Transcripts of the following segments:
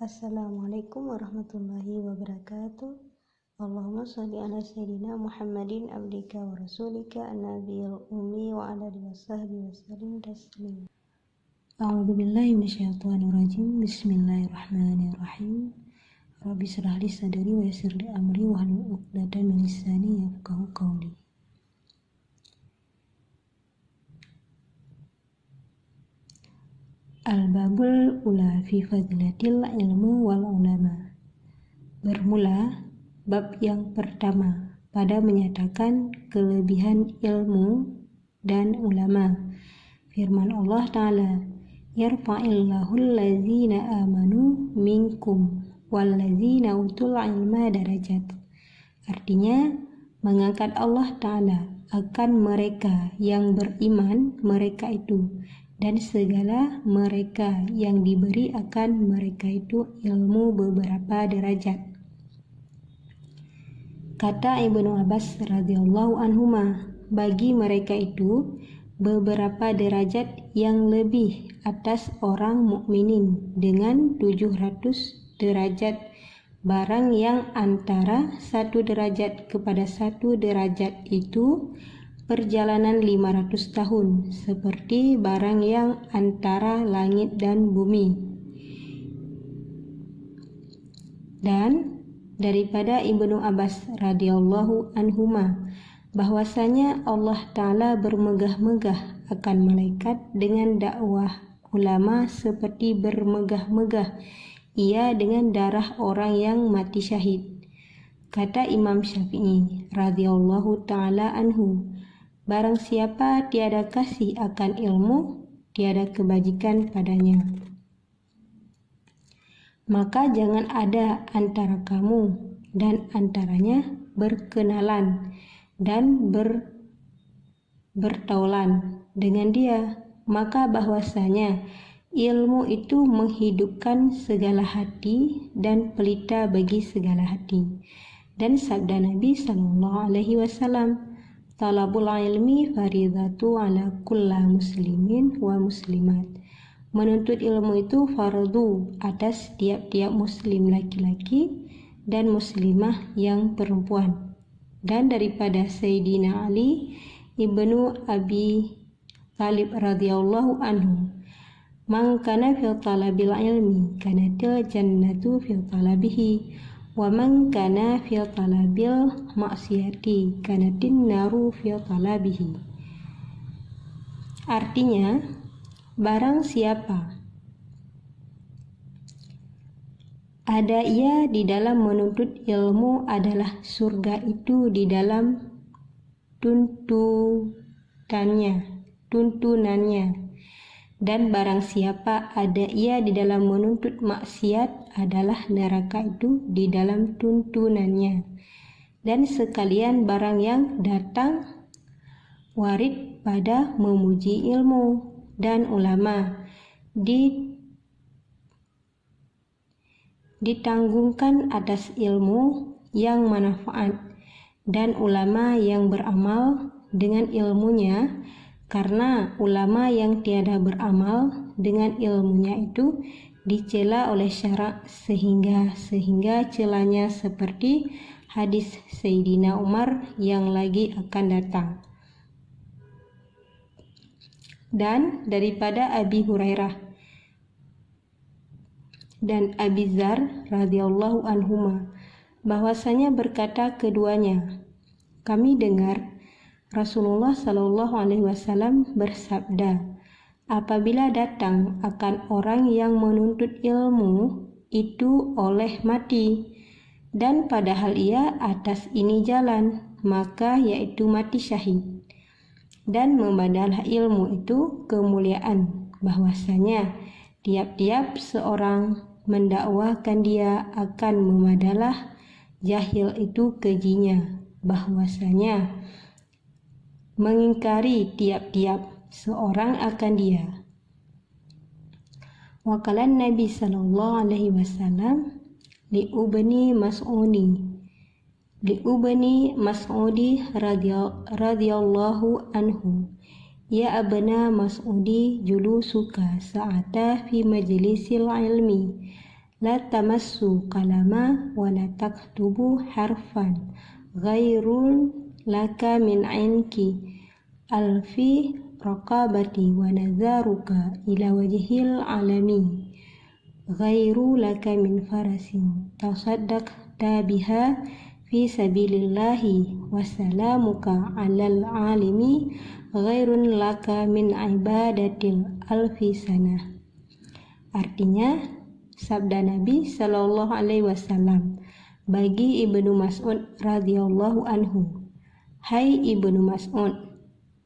Assalamualaikum warahmatullahi wabarakatuh. Allahumma sholli ala sayyidina Muhammadin abdika wa rasulika an-nabiyil ummi wa ala alihi wasahbihi wasallim taslima. A'udzu billahi minasyaitonir rajim. Bismillahirrahmanirrahim. Rabbi shrah li sadri wa yassir li amri wahlul 'uqdatam min lisani yafqahu qawli. Al-babul ula fi fadilatil ilmu wal ulama. Bermula bab yang pertama pada menyatakan kelebihan ilmu dan ulama. Firman Allah Ta'ala, yarfa'illahu allazina amanu minkum wallazina utul ilma darajat. Artinya, mengangkat Allah Ta'ala akan mereka yang beriman mereka itu, dan segala mereka yang diberi akan mereka itu ilmu beberapa derajat. Kata Ibnu Abbas radhiyallahu anhuma, bagi mereka itu beberapa derajat yang lebih atas orang mukminin dengan 700 derajat, barang yang antara 1 derajat kepada 1 derajat itu perjalanan 500 tahun, seperti barang yang antara langit dan bumi. Dan daripada Ibnu Abbas radhiyallahu anhuma, bahwasanya Allah Ta'ala bermegah-megah akan malaikat dengan dakwah ulama seperti bermegah-megah ia dengan darah orang yang mati syahid. Kata Imam Syafi'i radhiyallahu ta'ala anhu, barang siapa tiada kasih akan ilmu, tiada kebajikan padanya. Maka jangan ada antara kamu dan antaranya berkenalan dan bertaulan dengan dia, maka bahwasanya ilmu itu menghidupkan segala hati dan pelita bagi segala hati. Dan sabda Nabi sallallahu alaihi wasallam, talabul ilmi faridatu ala kulla muslimin wa muslimat. Menuntut ilmu itu fardu atas tiap-tiap muslim laki-laki dan muslimah yang perempuan. Dan daripada Sayyidina Ali ibnu Abi Thalib radhiyallahu anhu, man kana fi talabil ilmi kanatil jannatu fi talabihi, wa man kana fi talabil maksiyati kanatin naru fi talabihi. Artinya, barang siapa ada ia di dalam menuntut ilmu adalah surga itu di dalam tuntunannya. Dan barang siapa ada ia di dalam menuntut maksiat adalah neraka itu di dalam tuntunannya. Dan sekalian barang yang datang warid pada memuji ilmu dan ulama ditanggungkan atas ilmu yang manfaat dan ulama yang beramal dengan ilmunya, karena ulama yang tiada beramal dengan ilmunya itu dicela oleh syarak sehingga celanya seperti hadis Sayyidina Umar yang lagi akan datang. Dan daripada Abi Hurairah dan Abi Dzar radhiyallahu anhuma, bahwasanya berkata keduanya, kami dengar Rasulullah sallallahu alaihi wasallam bersabda, apabila datang akan orang yang menuntut ilmu itu oleh mati, dan padahal ia atas ini jalan, maka yaitu mati syahid. Dan membadalah ilmu itu kemuliaan, bahwasanya tiap-tiap seorang mendakwahkan dia akan memadalah jahil itu kejinya, bahwasanya mengingkari tiap-tiap seorang akan dia. Waqalan Nabi sallallahu alaihi wasallam li Ubni Mas'udi radhiyallahu anhu, ya abna Mas'udi julusuka sa'ata fi majlisil ilmi la tamassu qalama wa la taktubu harfan ghairul laka min inki alfi raqabati wa nazaruka ila wajhil alami ghairu laka min farasin tasaddaqta biha fi sabilillahi wassalamuka alal alimi ghairun laka min ibadatil alfi sana. Artinya, sabda Nabi Shallallahu Alaihi Wasallam bagi Ibnu Mas'ud radhiyallahu anhu, hai Ibnu Mas'ud,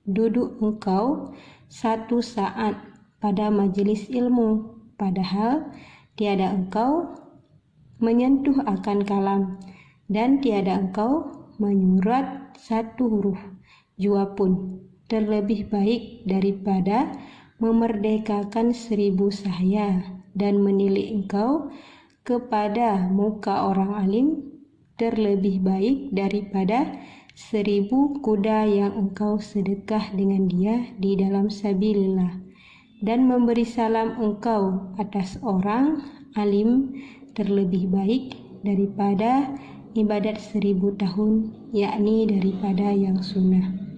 duduk engkau satu saat pada majelis ilmu, padahal tiada engkau menyentuh akan kalam dan tiada engkau menyurat satu huruf jua pun, terlebih baik daripada memerdekakan 1000 sahaya, dan menilik engkau kepada muka orang alim terlebih baik daripada 1000 kuda yang engkau sedekah dengan dia di dalam sabilillah, dan memberi salam engkau atas orang alim terlebih baik daripada ibadat 1000 tahun, yakni daripada yang sunnah.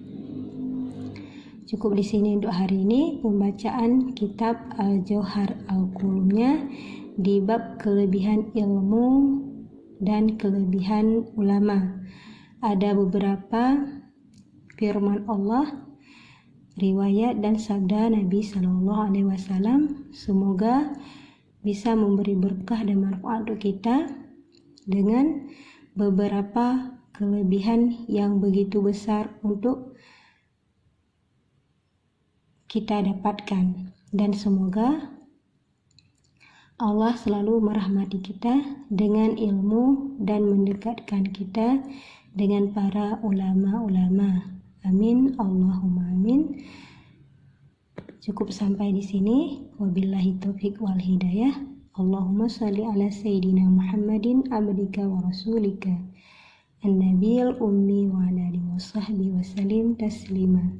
Cukup di sini untuk hari ini pembacaan kitab Al-Jauhar Al-Kulumnya di bab kelebihan ilmu dan kelebihan ulama. Ada beberapa firman Allah, riwayat dan sabda Nabi Shallallahu Alaihi Wasallam. Semoga bisa memberi berkah dan manfaat untuk kita dengan beberapa kelebihan yang begitu besar untuk kita dapatkan, dan semoga Allah selalu merahmati kita dengan ilmu dan mendekatkan kita dengan para ulama-ulama. Amin, Allahumma amin. Cukup sampai di sini. Wabillahi taufiq wal hidayah. Allahumma shalli ala sayyidina Muhammadin abdika wa rasulika an-nabiyil ummi wa ala alihi wa sahbihi wa sallim taslima.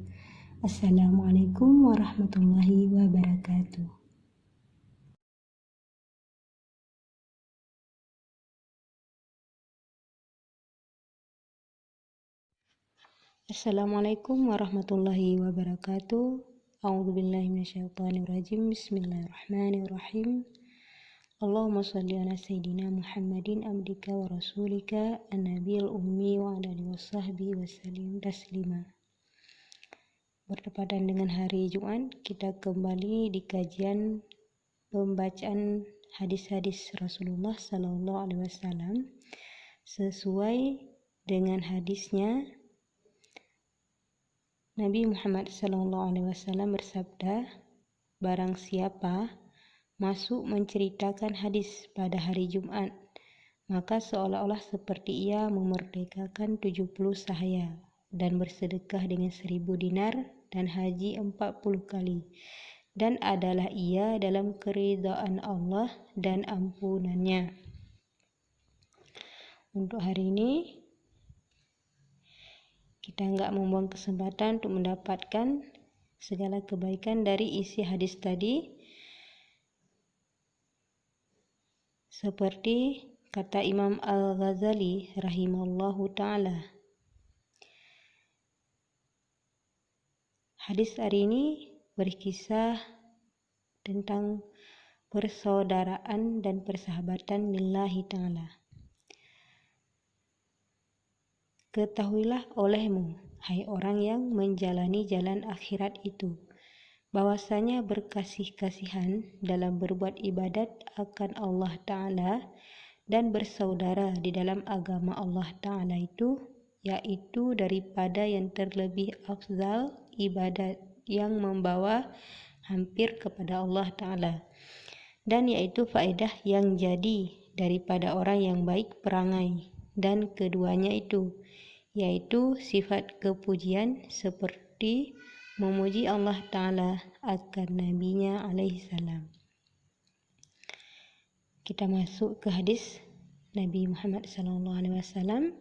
Assalamualaikum warahmatullahi wabarakatuh. Assalamualaikum warahmatullahi wabarakatuh. A'udzubillahi minasyaitonirrajim. Bismillahirrahmanirrahim. Allahumma shalli ala sayyidina Muhammadin abdika wa rasulika an-nabiyil ummi wa ala alihi washabbihi wasallim taslima. Bertepatan dengan hari Jumat, kita kembali di kajian pembacaan hadis-hadis Rasulullah Sallallahu Alaihi Wasallam sesuai dengan hadisnya. Nabi Muhammad Sallallahu Alaihi Wasallam bersabda, barang siapa masuk menceritakan hadis pada hari Jumat, maka seolah-olah seperti ia memerdekakan 70 sahaya dan bersedekah dengan 1000 dinar dan haji 40 kali, dan adalah ia dalam keridhaan Allah dan ampunannya. Untuk hari ini kita nggak membuang kesempatan untuk mendapatkan segala kebaikan dari isi hadis tadi. Seperti kata Imam Al-Ghazali rahimallahu ta'ala, hadis hari ini berkisah tentang persaudaraan dan persahabatan lillahi ta'ala. Ketahuilah olehmu, hai orang yang menjalani jalan akhirat itu, bahwasanya berkasih-kasihan dalam berbuat ibadat akan Allah Ta'ala dan bersaudara di dalam agama Allah Ta'ala itu, yaitu daripada yang terlebih afdal ibadat yang membawa hampir kepada Allah Ta'ala, dan yaitu faedah yang jadi daripada orang yang baik perangai, dan keduanya itu yaitu sifat kepujian seperti memuji Allah Ta'ala akan Nabi-Nya alaihi salam. Kita masuk ke hadis Nabi Muhammad SAW.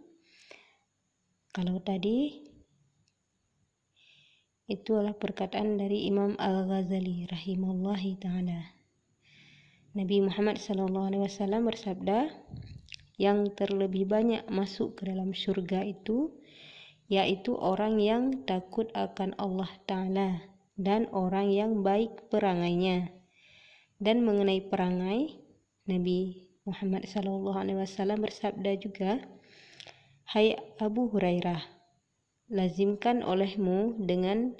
Kalau tadi itu adalah perkataan dari Imam Al-Ghazali rahimahullahi ta'ala. Nabi Muhammad SAW bersabda, yang terlebih banyak masuk ke dalam surga itu yaitu orang yang takut akan Allah Ta'ala dan orang yang baik perangainya. Dan mengenai perangai, Nabi Muhammad SAW bersabda juga, hai Abu Hurairah, lazimkan olehmu dengan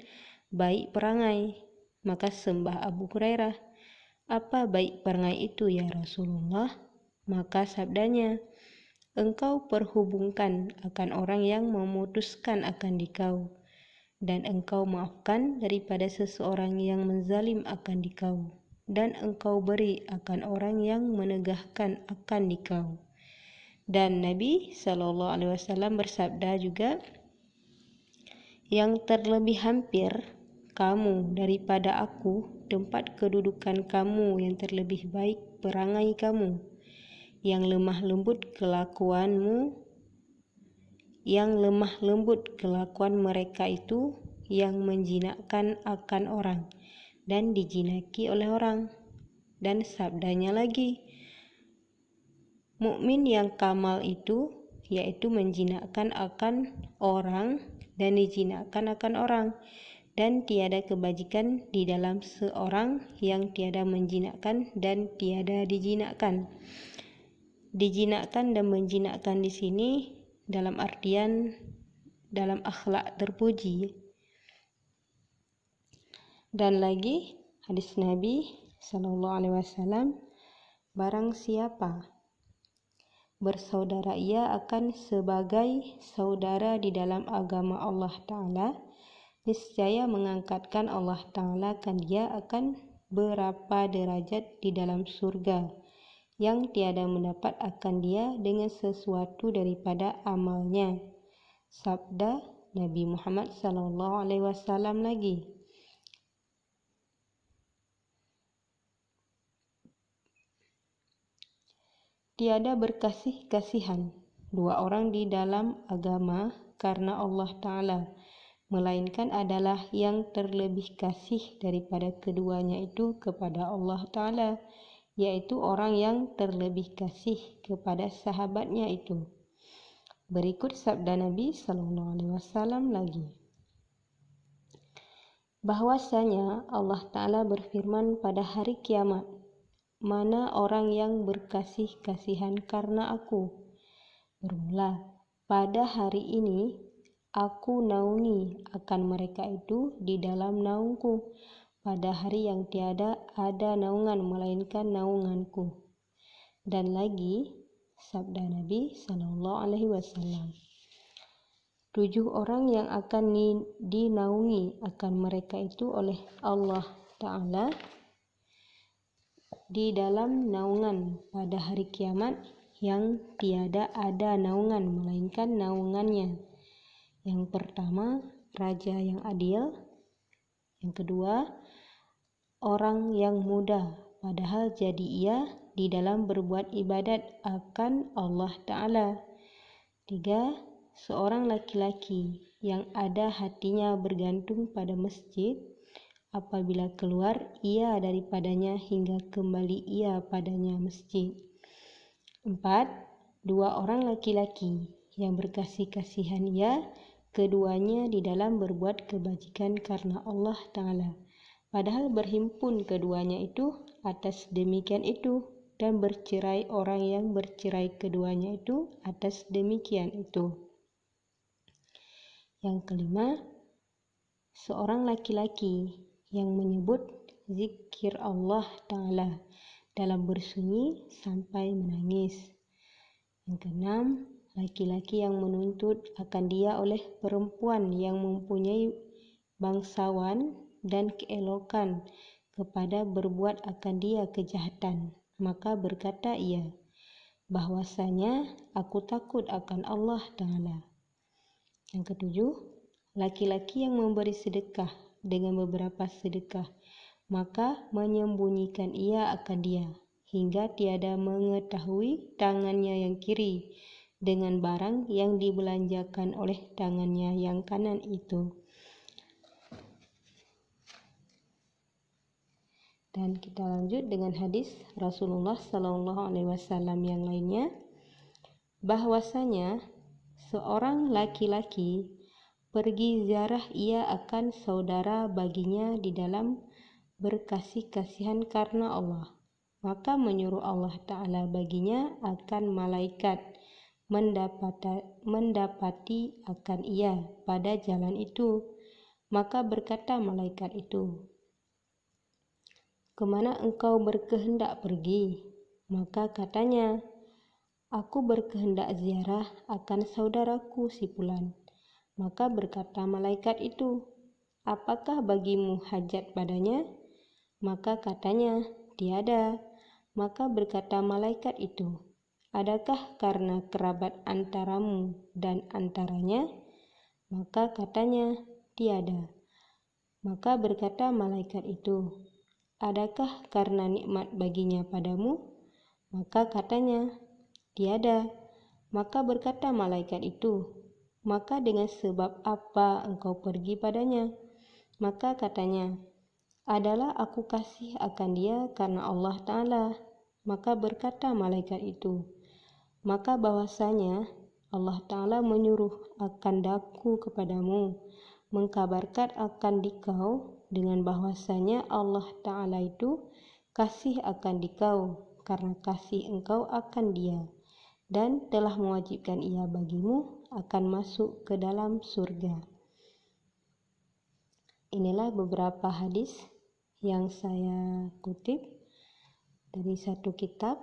baik perangai. Maka sembah Abu Hurairah, apa baik perangai itu ya Rasulullah? Maka sabdanya, engkau perhubungkan akan orang yang memutuskan akan dikau, dan engkau maafkan daripada seseorang yang menzalim akan dikau, dan engkau beri akan orang yang menegahkan akan dikau. Dan Nabi SAW bersabda juga, yang terlebih hampir kamu daripada aku, tempat kedudukan kamu yang terlebih baik perangai kamu, yang lemah lembut kelakuanmu, yang lemah lembut kelakuan mereka itu yang menjinakkan akan orang dan dijinaki oleh orang. Dan sabdanya lagi, mukmin yang kamal itu yaitu menjinakkan akan orang dan dijinakkan akan orang, dan tiada kebajikan di dalam seorang yang tiada menjinakkan dan tiada dijinakkan. Dijinakkan dan menjinakkan di sini dalam artian dalam akhlak terpuji. Dan lagi hadis Nabi SAW, barang siapa bersaudara ia akan sebagai saudara di dalam agama Allah Ta'ala, niscaya mengangkatkan Allah Ta'ala kan dia akan berapa derajat di dalam surga, yang tiada mendapat akan dia dengan sesuatu daripada amalnya. Sabda Nabi Muhammad SAW lagi, tiada berkasih-kasihan dua orang di dalam agama karena Allah Ta'ala, melainkan adalah yang terlebih kasih daripada keduanya itu kepada Allah Ta'ala, yaitu orang yang terlebih kasih kepada sahabatnya itu. Berikut sabda Nabi SAW lagi, bahwasanya Allah Ta'ala berfirman pada hari kiamat, mana orang yang berkasih-kasihan karena aku? Bermula, pada hari ini aku naungi akan mereka itu di dalam naungku, pada hari yang tiada ada naungan melainkan naunganku. Dan lagi sabda Nabi SAW, 7 orang yang akan dinaungi akan mereka itu oleh Allah Ta'ala di dalam naungan pada hari kiamat yang tiada ada naungan melainkan naungannya. Yang pertama, raja yang adil. Yang kedua, orang yang muda padahal jadi ia di dalam berbuat ibadat akan Allah Ta'ala. 3, seorang laki-laki yang ada hatinya bergantung pada masjid, apabila keluar ia daripadanya hingga kembali ia padanya masjid. 4, 2 orang laki-laki yang berkasih-kasihan ia keduanya di dalam berbuat kebajikan karena Allah Ta'ala, padahal berhimpun keduanya itu atas demikian itu, dan bercerai orang yang bercerai keduanya itu atas demikian itu. Yang kelima, seorang laki-laki yang menyebut zikir Allah Ta'ala dalam bersunyi sampai menangis. Yang keenam, laki-laki yang menuntut akan dia oleh perempuan yang mempunyai bangsawan dan keelokan kepada berbuat akan dia kejahatan, maka berkata ia, bahwasanya aku takut akan Allah Ta'ala. Yang ketujuh, laki-laki yang memberi sedekah dengan beberapa sedekah, maka menyembunyikan ia akan dia hingga tiada mengetahui tangannya yang kiri dengan barang yang dibelanjakan oleh tangannya yang kanan itu. Dan kita lanjut dengan hadis Rasulullah SAW yang lainnya, bahwasanya seorang laki-laki pergi ziarah ia akan saudara baginya di dalam berkasih-kasihan karena Allah. Maka menyuruh Allah Ta'ala baginya akan malaikat mendapati akan ia pada jalan itu. Maka berkata malaikat itu, "Kemana engkau berkehendak pergi?" Maka katanya, "Aku berkehendak ziarah akan saudaraku si fulan." Maka berkata malaikat itu, "Apakah bagimu hajat padanya?" Maka katanya, "Tiada." Maka berkata malaikat itu, "Adakah karena kerabat antaramu dan antaranya?" Maka katanya, "Tiada." Maka berkata malaikat itu, "Adakah karena nikmat baginya padamu?" Maka katanya, "Tiada." Maka berkata malaikat itu, "Maka dengan sebab apa engkau pergi padanya?" Maka katanya, "Adalah aku kasih akan dia karena Allah Ta'ala." Maka berkata malaikat itu, "Maka bahwasanya Allah Ta'ala menyuruh akan daku kepadamu, mengkabarkan akan dikau dengan bahwasanya Allah Ta'ala itu kasih akan dikau karena kasih engkau akan dia, dan telah mewajibkan ia bagimu akan masuk ke dalam surga." Inilah beberapa hadis yang saya kutip dari satu kitab.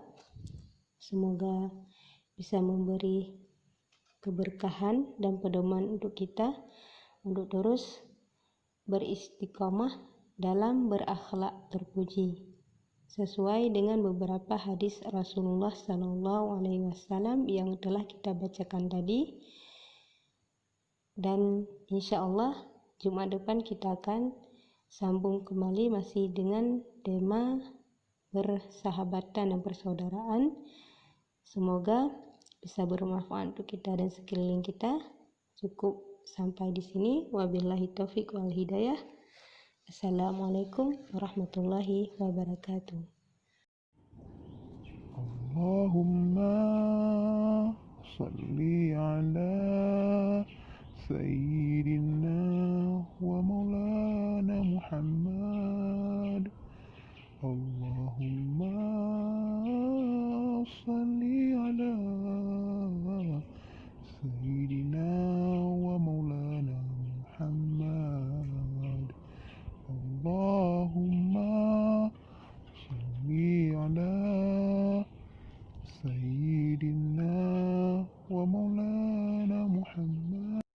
Semoga bisa memberi keberkahan dan pedoman untuk kita untuk terus beristiqomah dalam berakhlak terpuji sesuai dengan beberapa hadis Rasulullah SAW yang telah kita bacakan tadi. Dan insya Allah Jumat depan kita akan sambung kembali masih dengan tema persahabatan dan persaudaraan. Semoga bisa bermanfaat untuk kita dan sekeliling kita. Cukup sampai di sini. Wabillahi taufik wal hidayah. Assalamualaikum warahmatullahi wabarakatuh. Allahumma salli ala sayyidina wa maulana Muhammad. Allahumma salli ala sayyidina wa maulana Muhammad. Allahumma salli ala sayyidina